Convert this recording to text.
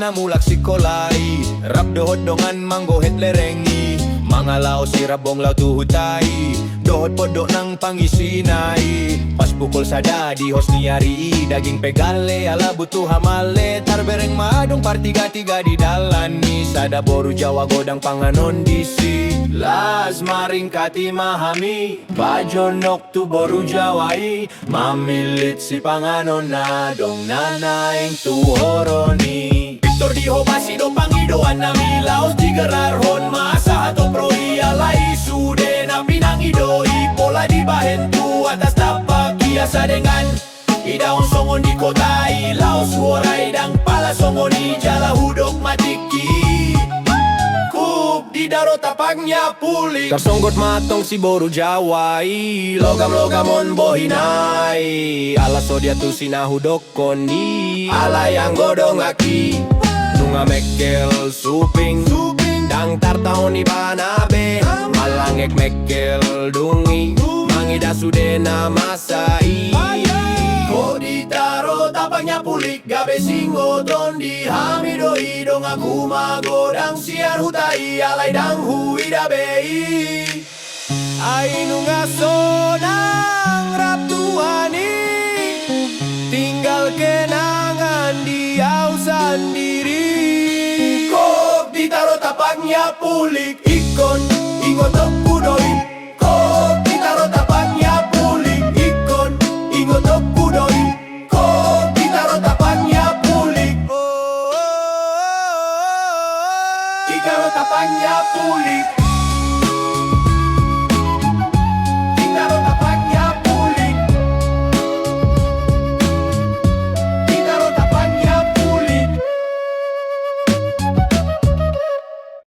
namulak si kolay. Rap dohot dongan manggohet lerengi. Mga lao sirabong lao tuhutay. Dohot podo ng pangisinay. Pas pukul sa dadi hos niyari. Daging pegale ala butuh hamale. Tarbereng madong partiga-tiga di dalan ni. Sada boru Jawa godang panganon disi. Las maring kati mahami. Pajonok tu boru Jawai. Mamilit si panganon na dong nanaing tuhoroni. Victor di hobasido pangidoan na milaos di gerarhon masa atau proi alai sude na pinangidoi pola di bahentu atas tapak kiasa dengan idaon songon di kota ilaos suorai dang pala songon di jala hudok matiki kup di daro tapaknya pulih tersonggot matong si boru Jawai logam-logamon bohinai ala sodia tu sinahudok kondi ala yang godong aki nunga mekel suping dang tartaon ni panabe malangek mekel dungi mangida sude na masai ko ditaro tapaknya pulik gabe singo don di hamido idong aku magodang siar hutai alai dang huida bei ai nunga sonang rap tuani tinggal kenangan diau sendiri kok ditaro tapaknya pulik ikon ingotok kudoi kok ditaro tapaknya pulik ikon ingotok kudoi kok ditaro tapaknya pulik ikaro tapaknya pulik